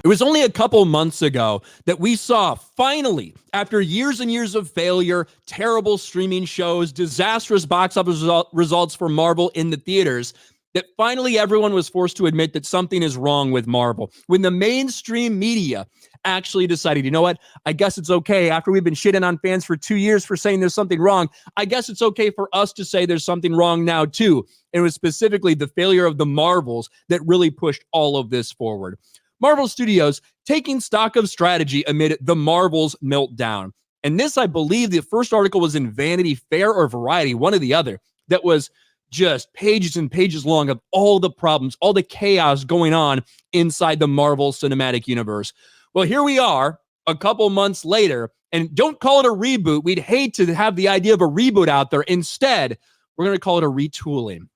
It was only a couple months ago that we saw, finally, after years and years of failure, terrible streaming shows, disastrous box office results for Marvel in the theaters, that finally everyone was forced to admit that something is wrong with Marvel. When the mainstream media actually decided, you know what, I guess it's okay. After we've been shitting on fans for 2 years for saying there's something wrong, I guess it's okay for us to say there's something wrong now too. And it was specifically the failure of the Marvels that really pushed all of this forward. Marvel Studios taking stock of strategy amid the Marvels meltdown. And this, I believe, the first article was in Vanity Fair or Variety, one or the other, that was just pages and pages long of all the problems, all the chaos going on inside the Marvel Cinematic Universe. Well, here we are a couple months later, and don't call it a reboot. We'd hate to have the idea of a reboot out there. Instead, we're going to call it a retooling.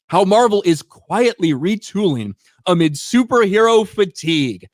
How Marvel is quietly retooling amid superhero fatigue.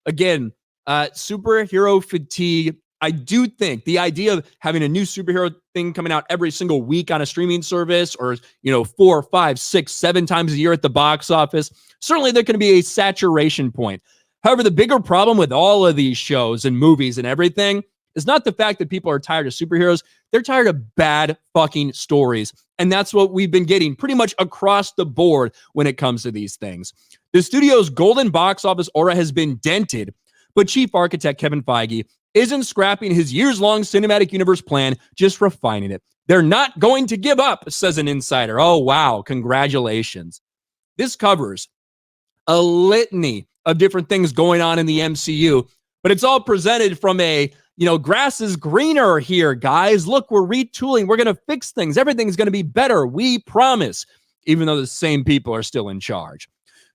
Again, superhero fatigue. I do think the idea of having a new superhero thing coming out every single week on a streaming service, or 4, 5, 6, 7 times a year at the box office, certainly there can be a saturation point. However, the bigger problem with all of these shows and movies and everything is not the fact that people are tired of superheroes. They're tired of bad fucking stories. And that's what we've been getting pretty much across the board when it comes to these things. The studio's golden box office aura has been dented, but chief architect Kevin Feige isn't scrapping his years-long cinematic universe plan, just refining it. They're not going to give up, says an insider. Oh, wow. Congratulations. This covers a litany of different things going on in the MCU, but it's all presented from a, grass is greener here, guys. Look, we're retooling. We're going to fix things. Everything's going to be better. We promise, even though the same people are still in charge.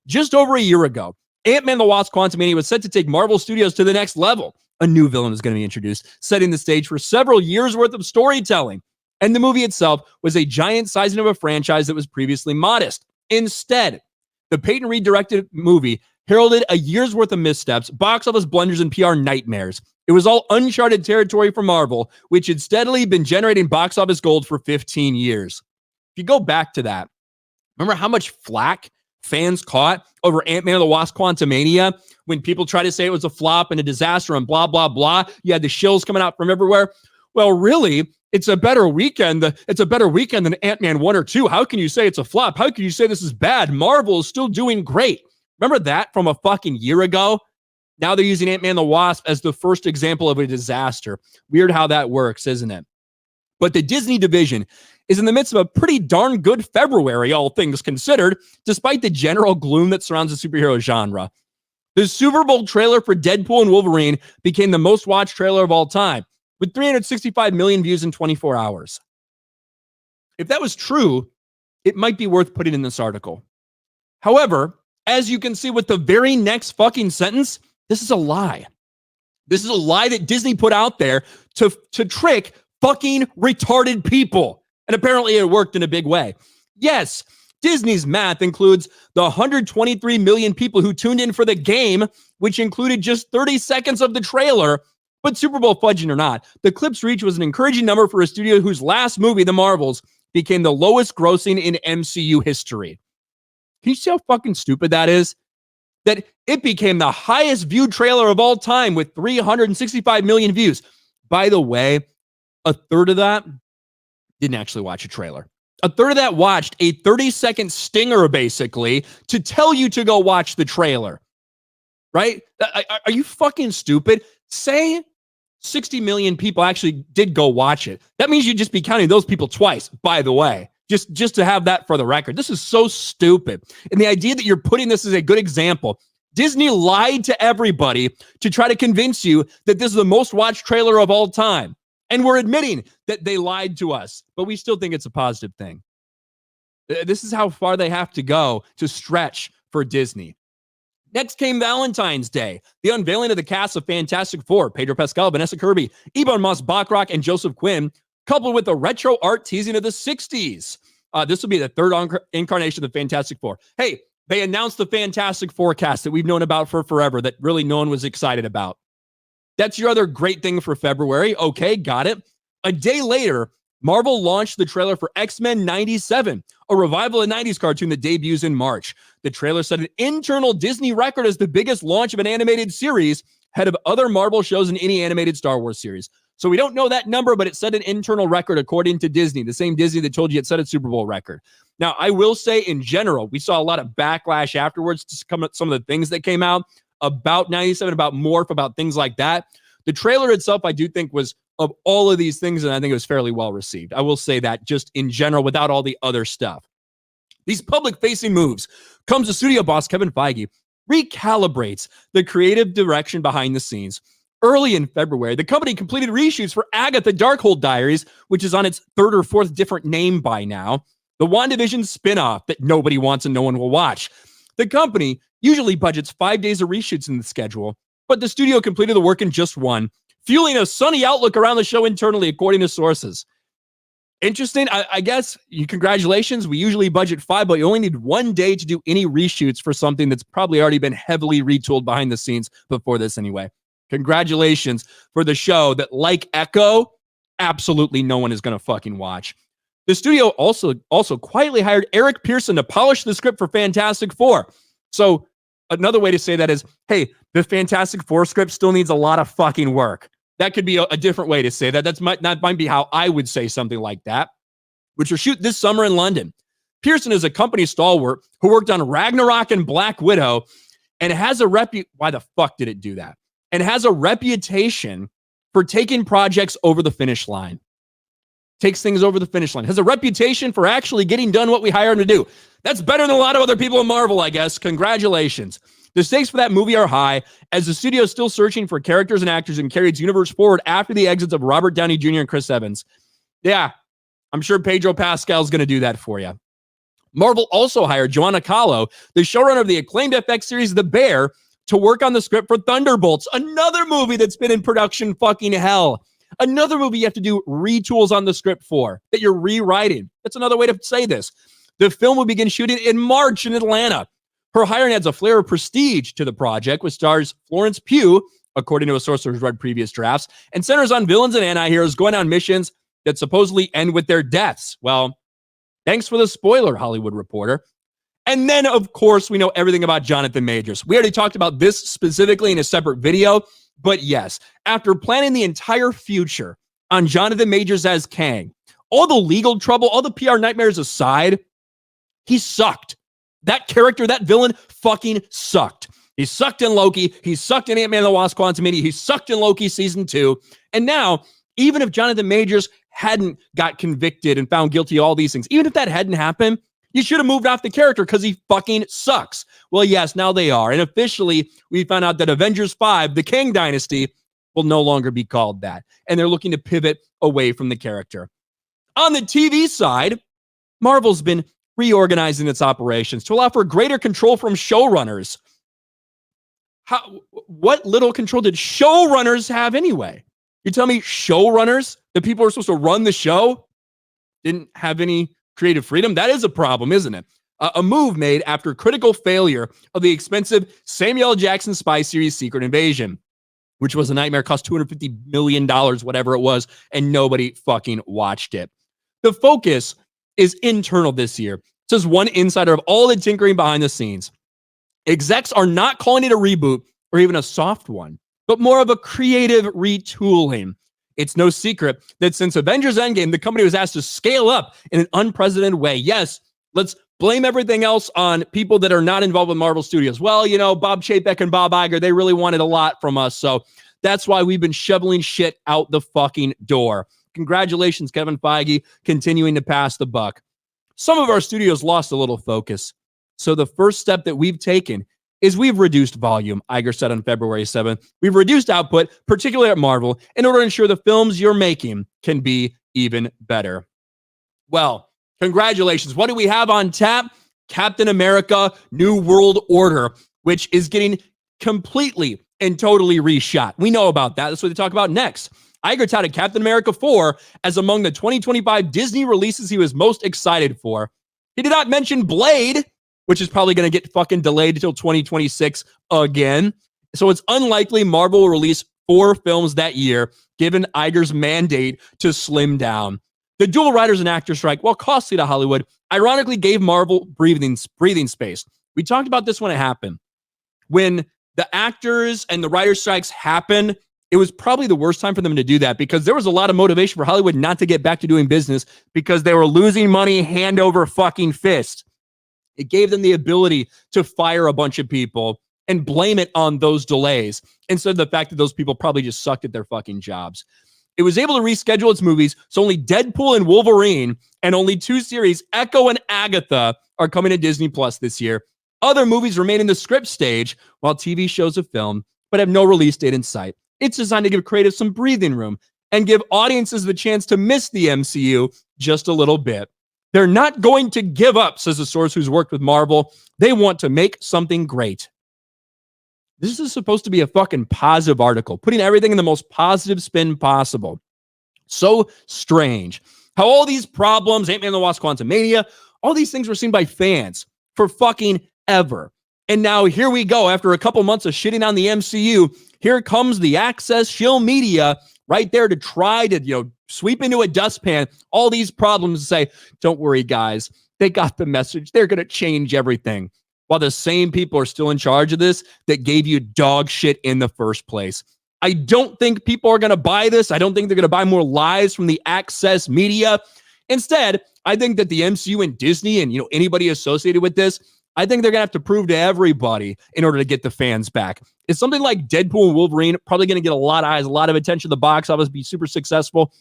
Just over a year ago, Ant-Man the Wasp: Quantumania was set to take Marvel Studios to the next level. A new villain was going to be introduced, setting the stage for several years' worth of storytelling. And the movie itself was a giant sizing of a franchise that was previously modest. Instead, the Peyton Reed-directed movie heralded a year's worth of missteps, box office blunders, and PR nightmares. It was all uncharted territory for Marvel, which had steadily been generating box office gold for 15 years. If you go back to that, remember how much flack fans caught over Ant-Man and the Wasp: Quantumania when people tried to say it was a flop and a disaster and blah, blah, blah. You had the shills coming out from everywhere. Well, really, it's a better weekend. It's a better weekend than Ant-Man 1 or 2. How can you say it's a flop? How can you say this is bad? Marvel is still doing great. Remember that from a fucking year ago? Now they're using Ant-Man and the Wasp as the first example of a disaster. Weird how that works, isn't it? But the Disney division is in the midst of a pretty darn good February, all things considered, despite the general gloom that surrounds the superhero genre. The Super Bowl trailer for Deadpool and Wolverine became the most watched trailer of all time, with 365 million views in 24 hours. If that was true, it might be worth putting in this article. However, as you can see with the very next fucking sentence, this is a lie. This is a lie that Disney put out there to trick fucking retarded people. And apparently it worked in a big way. Yes, Disney's math includes the 123 million people who tuned in for the game, which included just 30 seconds of the trailer. But Super Bowl fudging or not, the clip's reach was an encouraging number for a studio whose last movie, The Marvels, became the lowest grossing in MCU history. Can you see how fucking stupid that is? That it became the highest viewed trailer of all time with 365 million views. By the way, a third of that didn't actually watch a trailer. A third of that watched a 30-second stinger, basically, to tell you to go watch the trailer. Right? Are you fucking stupid? Say 60 million people actually did go watch it. That means you'd just be counting those people twice, by the way. Just to have that for the record. This is so stupid. And the idea that you're putting this as a good example. Disney lied to everybody to try to convince you that this is the most watched trailer of all time. And we're admitting that they lied to us, but we still think it's a positive thing. This is how far they have to go to stretch for Disney. Next came Valentine's Day, the unveiling of the cast of Fantastic Four, Pedro Pascal, Vanessa Kirby, Ebon Moss-Bachrach, and Joseph Quinn, coupled with a retro art teasing of the 60s. This will be the third incarnation of the Fantastic Four. Hey, they announced the Fantastic Four cast that we've known about for forever that really no one was excited about. That's your other great thing for February. Okay, got it. A day later, Marvel launched the trailer for X-Men 97, a revival of 90s cartoon that debuts in March. The trailer set an internal Disney record as the biggest launch of an animated series, ahead of other Marvel shows in any animated Star Wars series. So we don't know that number, but it set an internal record according to Disney, the same Disney that told you it set a Super Bowl record. Now, I will say in general, we saw a lot of backlash afterwards to some of the things that came out about 97, about Morph, about things like that. The trailer itself, I do think, was of all of these things, and I think it was fairly well received. I will say that just in general, without all the other stuff. These public-facing moves comes to studio boss Kevin Feige recalibrates the creative direction behind the scenes. Early in February, the company completed reshoots for Agatha Darkhold Diaries, which is on its third or fourth different name by now, the WandaVision spinoff that nobody wants and no one will watch. The company usually budgets 5 days of reshoots in the schedule, but the studio completed the work in just one, fueling a sunny outlook around the show internally, according to sources. Interesting. I guess, congratulations. We usually budget 5, but you only need 1 day to do any reshoots for something that's probably already been heavily retooled behind the scenes before this anyway. Congratulations for the show that, like Echo, absolutely no one is going to fucking watch. The studio also quietly hired Eric Pearson to polish the script for Fantastic Four. So another way to say that is, hey, the Fantastic Four script still needs a lot of fucking work. That could be a different way to say that. That might be how I would say something like that, which will shoot this summer in London. Pearson is a company stalwart who worked on Ragnarok and Black Widow and has a why the fuck did it do that? And has a reputation for taking projects over the finish line. Takes things over the finish line. Has a reputation for actually getting done what we hire him to do. That's better than a lot of other people in Marvel, I guess. Congratulations. The stakes for that movie are high, as the studio is still searching for characters and actors and carry its universe forward after the exits of Robert Downey Jr. and Chris Evans. Yeah, I'm sure Pedro Pascal's going to do that for you. Marvel also hired Joanna Kahlo, the showrunner of the acclaimed FX series The Bear, to work on the script for Thunderbolts, another movie that's been in production fucking hell. Another movie you have to do retools on the script for, that you're rewriting. That's another way to say this. The film will begin shooting in March in Atlanta. Her hiring adds a flair of prestige to the project, which stars Florence Pugh, according to a source who's read previous drafts, and centers on villains and anti-heroes going on missions that supposedly end with their deaths. Well, thanks for the spoiler, Hollywood Reporter. And then, of course, we know everything about Jonathan Majors. We already talked about this specifically in a separate video, but yes, after planning the entire future on Jonathan Majors as Kang, all the legal trouble, all the PR nightmares aside, he sucked. That character, that villain, fucking sucked. He sucked in Loki. He sucked in Ant-Man and the Wasp: Quantumania. He sucked in Loki Season 2. And now, even if Jonathan Majors hadn't got convicted and found guilty of all these things, even if that hadn't happened, you should have moved off the character because he fucking sucks. Well, yes, now they are. And officially, we found out that Avengers 5, the Kang Dynasty, will no longer be called that. And they're looking to pivot away from the character. On the TV side, Marvel's been reorganizing its operations to allow for greater control from showrunners. What little control did showrunners have anyway? You tell me showrunners, the people who are supposed to run the show, didn't have any creative freedom? That is a problem, isn't it? A move made after critical failure of the expensive Samuel L. Jackson spy series Secret Invasion, which was a nightmare, cost $250 million, whatever it was, and nobody fucking watched it. The focus is internal this year, says one insider of all the tinkering behind the scenes. Execs are not calling it a reboot or even a soft one, but more of a creative retooling. It's no secret that since Avengers Endgame, the company was asked to scale up in an unprecedented way. Yes, let's blame everything else on people that are not involved with Marvel Studios. Well, you know, Bob Chapek and Bob Iger, they really wanted a lot from us, so that's why we've been shoveling shit out the fucking door. Congratulations, Kevin Feige, continuing to pass the buck. Some of our studios lost a little focus. So the first step that we've taken is we've reduced volume, Iger said on February 7th. We've reduced output, particularly at Marvel, in order to ensure the films you're making can be even better. Well, congratulations. What do we have on tap? Captain America: New World Order, which is getting completely and totally reshot. We know about that. That's what they talk about next. Iger touted Captain America 4 as among the 2025 Disney releases he was most excited for. He did not mention Blade, which is probably going to get fucking delayed until 2026 again. So it's unlikely Marvel will release 4 films that year, given Iger's mandate to slim down. The dual writers and actors strike, while costly to Hollywood, ironically gave Marvel breathing space. We talked about this when it happened. When the actors and the writer strikes happened, it was probably the worst time for them to do that because there was a lot of motivation for Hollywood not to get back to doing business because they were losing money hand over fucking fist. It gave them the ability to fire a bunch of people and blame it on those delays instead of the fact that those people probably just sucked at their fucking jobs. It was able to reschedule its movies, so only Deadpool and Wolverine and only 2 series, Echo and Agatha, are coming to Disney Plus this year. Other movies remain in the script stage, while TV shows have filmed, but have no release date in sight. It's designed to give creatives some breathing room and give audiences the chance to miss the MCU just a little bit. They're not going to give up, says a source who's worked with Marvel. They want to make something great. This is supposed to be a fucking positive article, putting everything in the most positive spin possible. So strange. How all these problems, Ant-Man and the Wasp: Quantumania, all these things were seen by fans for fucking ever. And now here we go. After a couple months of shitting on the MCU, here comes the Access Shill Media right there to try to, sweep into a dustpan all these problems and say, don't worry, guys. They got the message. They're going to change everything. While the same people are still in charge of this that gave you dog shit in the first place. I don't think people are going to buy this. I don't think they're going to buy more lies from the Access Media. Instead, I think that the MCU and Disney and, anybody associated with this, I think they're going to have to prove to everybody in order to get the fans back. Is something like Deadpool and Wolverine probably going to get a lot of eyes, a lot of attention, the box office, be super successful?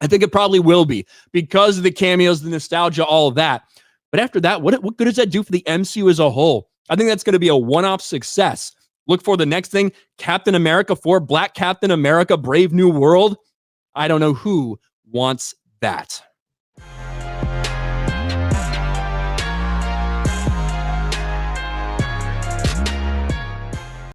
I think it probably will be because of the cameos, the nostalgia, all of that. But after that, what good does that do for the MCU as a whole? I think that's going to be a one-off success. Look for the next thing, Captain America 4, Black Captain America, Brave New World. I don't know who wants that.